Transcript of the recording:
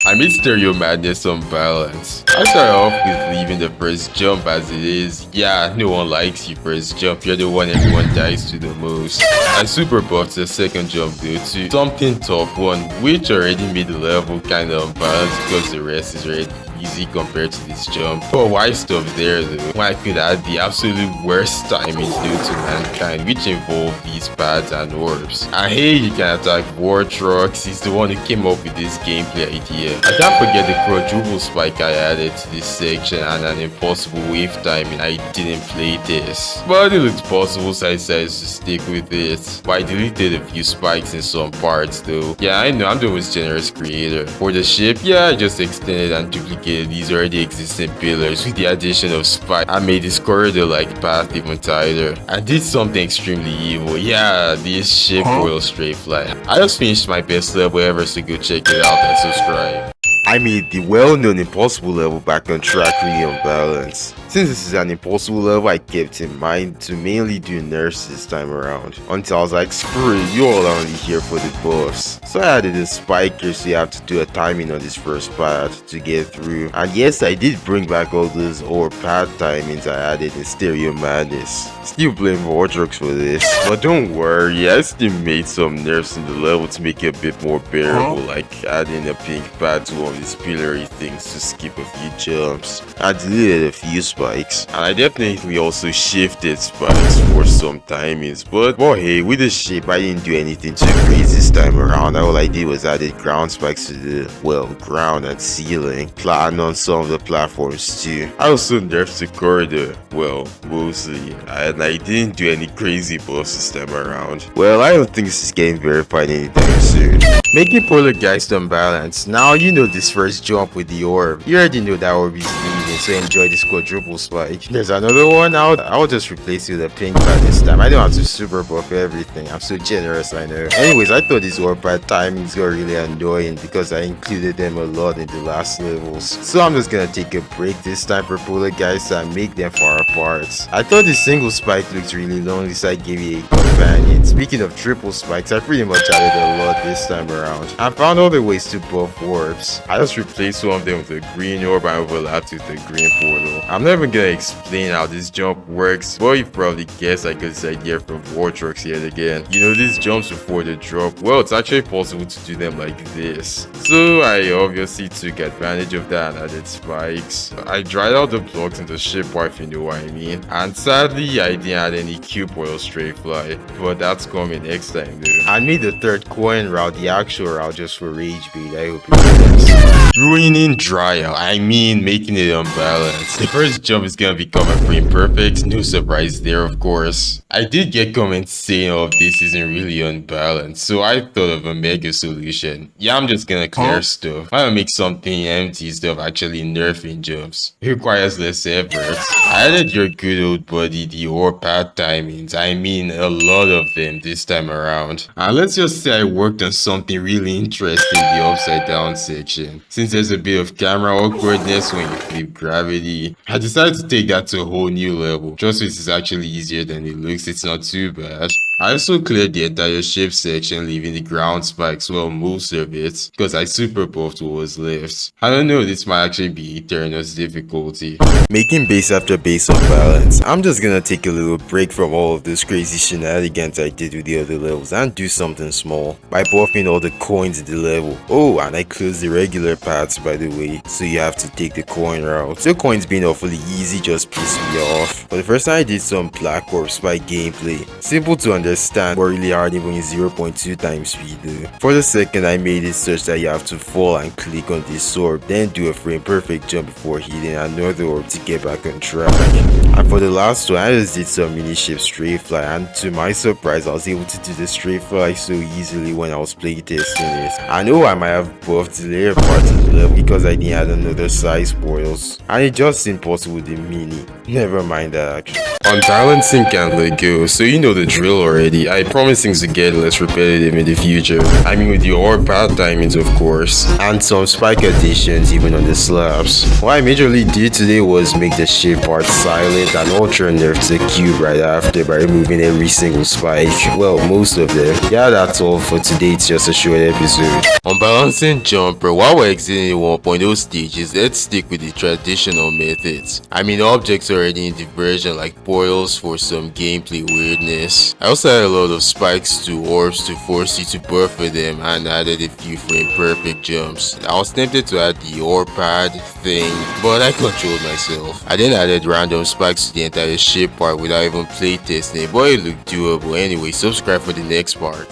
I made Stereo Madness Unbalanced. I started off with leaving the first jump as it is. Yeah, no one likes you first jump, you're the one everyone dies to the most. I super buffed the second jump though to something top one, which already made the level kinda unbalanced because the rest is already easy compared to this jump. But why stop there though, when I could add the absolute worst timing due to mankind, which involved these pads and orbs. And hey, you can attack War Trucks, he's the one who came up with this gameplay idea. I can't forget the quadruple spike I added to this section and an impossible wave timing. I didn't play this, but it looked possible so I decided to stick with it. But I deleted a few spikes in some parts though. Yeah, I know I'm the most generous creator. For the ship, yeah, I just extended and duplicated these already existing pillars with the addition of spike. I made this corridor like path even tighter. I did something extremely evil. Yeah, this ship will straight fly. I just finished my best level ever, so go check it out and subscribe. I made the well-known impossible level back on track really unbalanced. Since this is an impossible level, I kept in mind to mainly do nerfs this time around. Until I was like, screw it, you all are only here for the buffs. So I added a spiker so you have to do a timing on this first path to get through. And yes, I did bring back all those or path timings I added in Stereo Madness. Still blame Vortex for this. But don't worry, I still made some nerfs in the level to make it a bit more bearable, like adding a pink pad to one of these pillory things to skip a few jumps. I deleted a few spikes, and I definitely also shifted spikes for some timings, but hey, with the shape I didn't do anything too crazy this time around. All I did was added ground spikes to the, well, ground and ceiling, plan on some of the platforms too. I also nerfed the corridor, well, mostly, and I didn't do any crazy buffs this time around. Well, I don't think this is getting verified anytime soon. Making Polargeist unbalanced. Now you know this first jump with the orb. You already know that orb is leaving, so enjoy this quadruple spike. There's another one. I'll just replace it with a pink pad this time. I don't have to super buff everything. I'm so generous, I know. Anyways, I thought this orb pad timings got really annoying because I included them a lot in the last levels. So I'm just gonna take a break this time for Polargeist and make them far apart. I thought the single spike looked really lonely, so I gave it a companion. Speaking of triple spikes, I pretty much added a lot this time around. I found other ways to buff orbs. I just replaced one of them with a green orb and overlapped with a green portal. I'm never gonna explain how this jump works, but you probably guessed I got this idea from War Trucks yet again. You know, these jumps before the drop, well, it's actually possible to do them like this. So I obviously took advantage of that and added spikes. I dried out the blocks in the ship part, if you know what I mean. And sadly, I didn't add any cube or straight fly, but that's coming next time though. I made the third coin route the actual route just for rage bait. I hope it works. Ruining Dry, I mean making it unbalanced. The first jump is gonna become a frame perfect, no surprise there of course. I did get comments saying oh this isn't really unbalanced, so I thought of a mega solution. Yeah, I'm just gonna clear stuff. I'm gonna make something empty instead of actually nerfing jumps. It requires less effort. I added your good old buddy the orb pad timings, I mean a lot of them this time around. And let's just say I worked on something really interesting in the upside down section. Since there's a bit of camera awkwardness when you flip gravity, I decided to take that to a whole new level. Trust me, it's actually easier than it looks, it's not too bad. I also cleared the entire ship section, leaving the ground spikes, well, most of it, because I super buffed what was left. I don't know, this might actually be Eternal's difficulty. Making base after base unbalanced. I'm just gonna take a little break from all of those crazy shenanigans I did with the other levels and do something small by buffing all the coins in the level. Oh, and I closed the regular paths by the way, so you have to take the coin route. So coins being awfully easy just pissed me off. But the first time I did some black orb spike gameplay. Simple to understand, but really hard even in 0.2 times speed though. For the second, I made it such that you have to fall and click on this orb, then do a frame perfect jump before hitting another orb to get back on track. And for the last one, I just did some mini ship straight fly, and to my surprise, I was able to do the straight fly so easily when I was playtesting it. I know I might have buffed the later parts of the level because I didn't add another size portals, and it just seemed possible with the mini. Never mind that actually. Unbalancing can't let go, so you know the drill already. already. I promise things to get less repetitive in the future. I mean with the orb path timings of course, and some spike additions even on the slabs. What I majorly did today was make the shape part silent and ultra nerf the cube right after by removing every single spike. Well, most of them. Yeah, that's all for today. It's just a short episode. Unbalancing Jumper. While we're exiting the 1.0 stages, let's stick with the traditional methods. I mean, objects already in the version like portals for some gameplay weirdness. I also had a lot of spikes to orbs to force you to buffer them, and added a few for imperfect jumps. I was tempted to add the orb pad thing, but I controlled myself. I then added random spikes to the entire shape part without even playtesting it, but it looked doable. Anyway, subscribe for the next part.